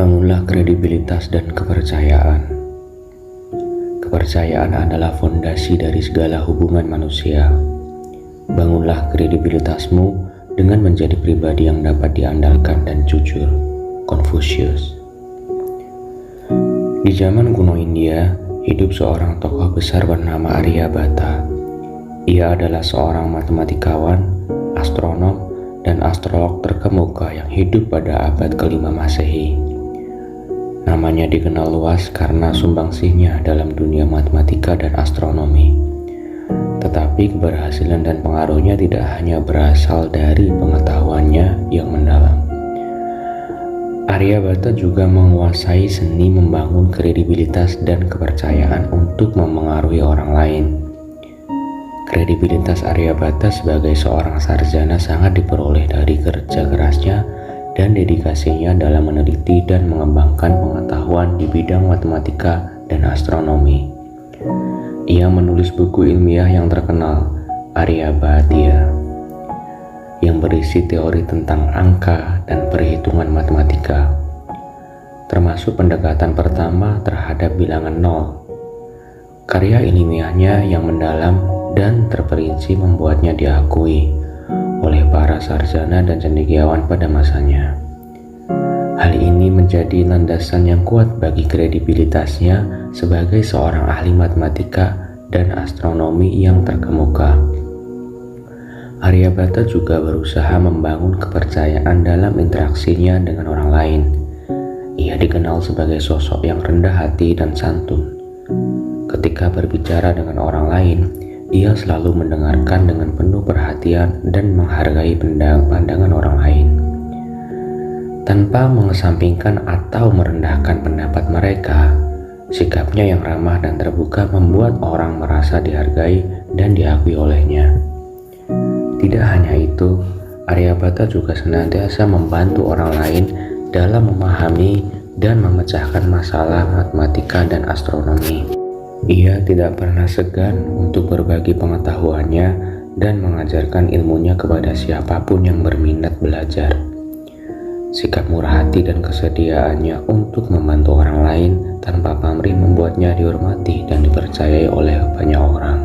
Bangunlah kredibilitas dan kepercayaan. Kepercayaan adalah fondasi dari segala hubungan manusia. Bangunlah kredibilitasmu dengan menjadi pribadi yang dapat diandalkan dan jujur. Confucius. Di zaman kuno India, hidup seorang tokoh besar bernama Aryabhata. Ia adalah seorang matematikawan, astronom, dan astrolog terkemuka yang hidup pada abad ke-5 Masehi. Namanya dikenal luas karena sumbangsihnya dalam dunia matematika dan astronomi. Tetapi keberhasilan dan pengaruhnya tidak hanya berasal dari pengetahuannya yang mendalam. Aryabhata juga menguasai seni membangun kredibilitas dan kepercayaan untuk memengaruhi orang lain. Kredibilitas Aryabhata sebagai seorang sarjana sangat diperoleh dari kerja kerasnya dan dedikasinya dalam meneliti dan mengembangkan pengetahuan di bidang matematika dan astronomi. Ia menulis buku ilmiah yang terkenal, Aryabhatiya, yang berisi teori tentang angka dan perhitungan matematika, termasuk pendekatan pertama terhadap bilangan nol. Karya ilmiahnya yang mendalam dan terperinci membuatnya diakui oleh para sarjana dan cendekiawan pada masanya. Hal ini menjadi landasan yang kuat bagi kredibilitasnya sebagai seorang ahli matematika dan astronomi yang terkemuka. Aryabhata juga berusaha membangun kepercayaan dalam interaksinya dengan orang lain. Ia dikenal sebagai sosok yang rendah hati dan santun. Ketika berbicara dengan orang lain, ia selalu mendengarkan dengan penuh perhatian dan menghargai pandangan orang lain. Tanpa mengesampingkan atau merendahkan pendapat mereka, sikapnya yang ramah dan terbuka membuat orang merasa dihargai dan diakui olehnya. Tidak hanya itu, Aryabhata juga senantiasa membantu orang lain dalam memahami dan memecahkan masalah matematika dan astronomi. Ia tidak pernah segan untuk berbagi pengetahuannya dan mengajarkan ilmunya kepada siapapun yang berminat belajar. Sikap murah hati dan kesediaannya untuk membantu orang lain tanpa pamrih membuatnya dihormati dan dipercayai oleh banyak orang.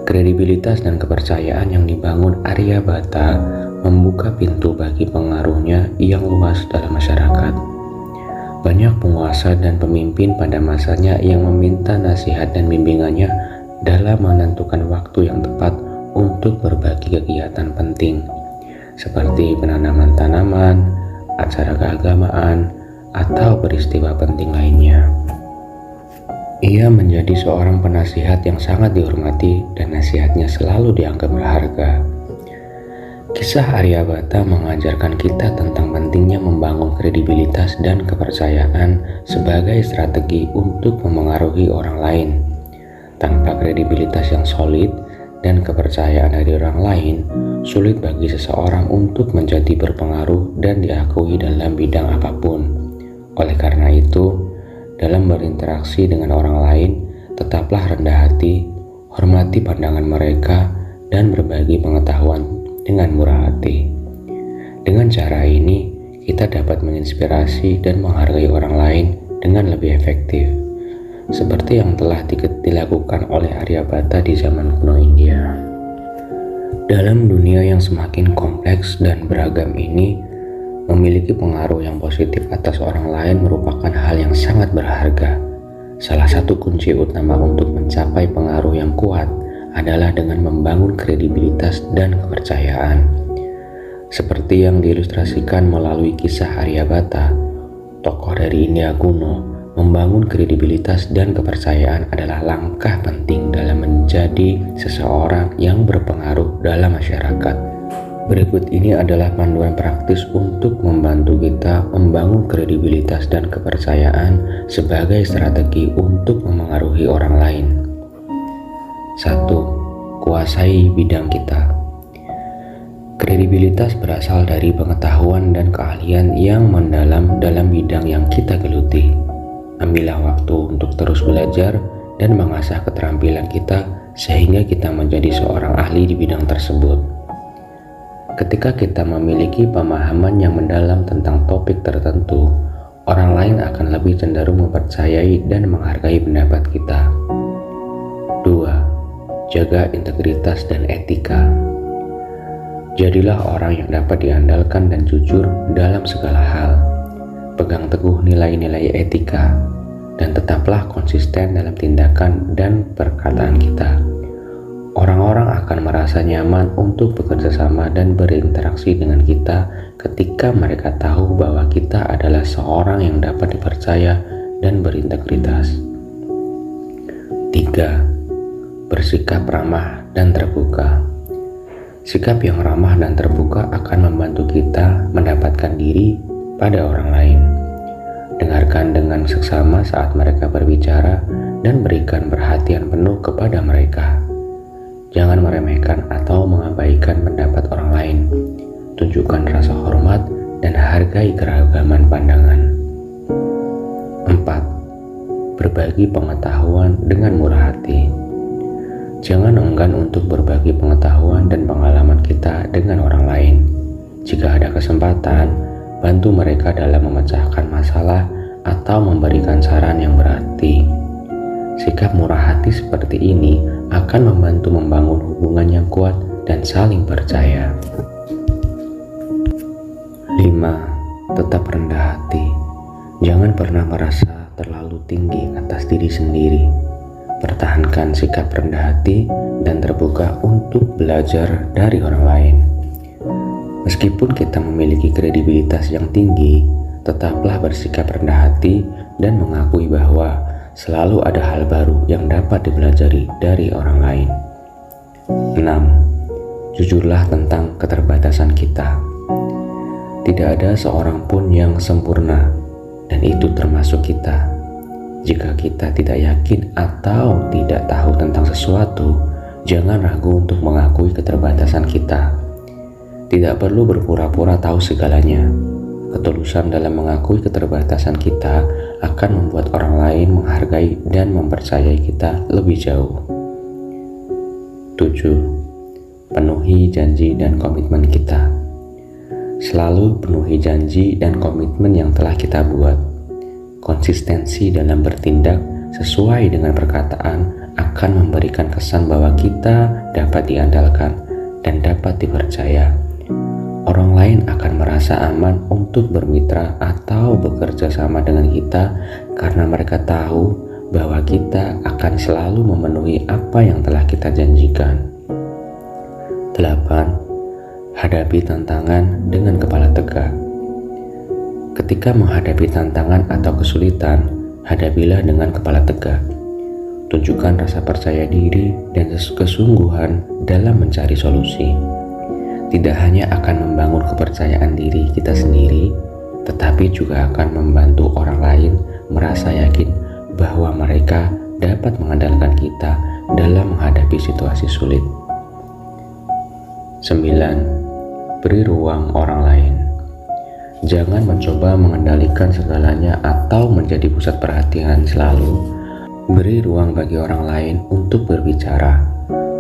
Kredibilitas dan kepercayaan yang dibangun Aryabhata membuka pintu bagi pengaruhnya yang luas dalam masyarakat. Banyak penguasa dan pemimpin pada masanya yang meminta nasihat dan bimbingannya dalam menentukan waktu yang tepat untuk berbagi kegiatan penting, seperti penanaman tanaman, acara keagamaan, atau peristiwa penting lainnya. Ia menjadi seorang penasihat yang sangat dihormati dan nasihatnya selalu dianggap berharga. Kisah Aryabhata mengajarkan kita tentang pentingnya membangun kredibilitas dan kepercayaan sebagai strategi untuk memengaruhi orang lain. Tanpa kredibilitas yang solid dan kepercayaan dari orang lain, sulit bagi seseorang untuk menjadi berpengaruh dan diakui dalam bidang apapun. Oleh karena itu, dalam berinteraksi dengan orang lain, tetaplah rendah hati, hormati pandangan mereka, dan berbagi pengetahuan dengan murah hati. Dengan cara ini, kita dapat menginspirasi dan menghargai orang lain dengan lebih efektif, seperti yang telah dilakukan oleh Aryabhata di zaman kuno India. Dalam dunia yang semakin kompleks dan beragam ini, memiliki pengaruh yang positif atas orang lain merupakan hal yang sangat berharga. Salah satu kunci utama untuk mencapai pengaruh yang kuat adalah dengan membangun kredibilitas dan kepercayaan. Seperti yang diilustrasikan melalui kisah Aryabhata, tokoh dari India kuno, membangun kredibilitas dan kepercayaan adalah langkah penting dalam menjadi seseorang yang berpengaruh dalam masyarakat. Berikut ini adalah panduan praktis untuk membantu kita membangun kredibilitas dan kepercayaan sebagai strategi untuk memengaruhi orang lain. 1. Kuasai bidang kita. Kredibilitas berasal dari pengetahuan dan keahlian yang mendalam dalam bidang yang kita geluti. Ambillah waktu untuk terus belajar dan mengasah keterampilan kita sehingga kita menjadi seorang ahli di bidang tersebut. Ketika kita memiliki pemahaman yang mendalam tentang topik tertentu, orang lain akan lebih cenderung mempercayai dan menghargai pendapat kita. 2. Jaga integritas dan etika. Jadilah orang yang dapat diandalkan dan jujur dalam segala hal. Pegang teguh nilai-nilai etika, dan tetaplah konsisten dalam tindakan dan perkataan kita. Orang-orang akan merasa nyaman untuk bekerja sama dan berinteraksi dengan kita ketika mereka tahu bahwa kita adalah seorang yang dapat dipercaya dan berintegritas. 3. Bersikap ramah dan terbuka. Sikap yang ramah dan terbuka akan membantu kita mendapatkan diri pada orang lain. Dengarkan dengan seksama saat mereka berbicara dan berikan perhatian penuh kepada mereka. Jangan meremehkan atau mengabaikan pendapat orang lain. Tunjukkan rasa hormat dan hargai keragaman pandangan. 4. Berbagi pengetahuan dengan murah hati. Jangan enggan untuk berbagi pengetahuan dan pengalaman kita dengan orang lain. Jika ada kesempatan, bantu mereka dalam memecahkan masalah atau memberikan saran yang berarti. Sikap murah hati seperti ini akan membantu membangun hubungan yang kuat dan saling percaya. 5. Tetap rendah hati. Jangan pernah merasa terlalu tinggi atas diri sendiri. Pertahankan sikap rendah hati dan terbuka untuk belajar dari orang lain. Meskipun kita memiliki kredibilitas yang tinggi, tetaplah bersikap rendah hati dan mengakui bahwa selalu ada hal baru yang dapat dipelajari dari orang lain. 6. Jujurlah tentang keterbatasan kita. Tidak ada seorang pun yang sempurna, dan itu termasuk kita. Jika kita tidak yakin atau tidak tahu tentang sesuatu, jangan ragu untuk mengakui keterbatasan kita. Tidak perlu berpura-pura tahu segalanya. Ketulusan dalam mengakui keterbatasan kita akan membuat orang lain menghargai dan mempercayai kita lebih jauh. 7. Penuhi janji dan komitmen kita. Selalu penuhi janji dan komitmen yang telah kita buat. Konsistensi dalam bertindak sesuai dengan perkataan akan memberikan kesan bahwa kita dapat diandalkan dan dapat dipercaya. Orang lain akan merasa aman untuk bermitra atau bekerja sama dengan kita karena mereka tahu bahwa kita akan selalu memenuhi apa yang telah kita janjikan. 8. Hadapi tantangan dengan kepala tegak. Ketika menghadapi tantangan atau kesulitan, hadapilah dengan kepala tegak. Tunjukkan rasa percaya diri dan kesungguhan dalam mencari solusi. Tidak hanya akan membangun kepercayaan diri kita sendiri, tetapi juga akan membantu orang lain merasa yakin bahwa mereka dapat mengandalkan kita dalam menghadapi situasi sulit. 9. Beri ruang orang lain. Jangan mencoba mengendalikan segalanya atau menjadi pusat perhatian selalu. Beri ruang bagi orang lain untuk berbicara,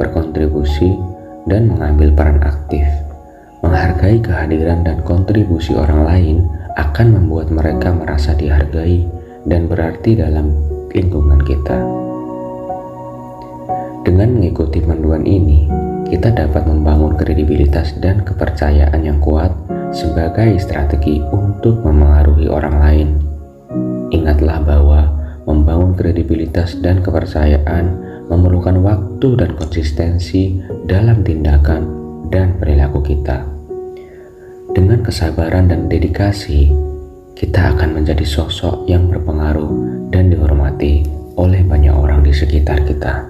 berkontribusi, dan mengambil peran aktif. Menghargai kehadiran dan kontribusi orang lain akan membuat mereka merasa dihargai dan berarti dalam lingkungan kita. Dengan mengikuti panduan ini, kita dapat membangun kredibilitas dan kepercayaan yang kuat sebagai strategi untuk memengaruhi orang lain. Ingatlah bahwa membangun kredibilitas dan kepercayaan memerlukan waktu dan konsistensi dalam tindakan dan perilaku kita. Dengan kesabaran dan dedikasi, kita akan menjadi sosok yang berpengaruh dan dihormati oleh banyak orang di sekitar kita.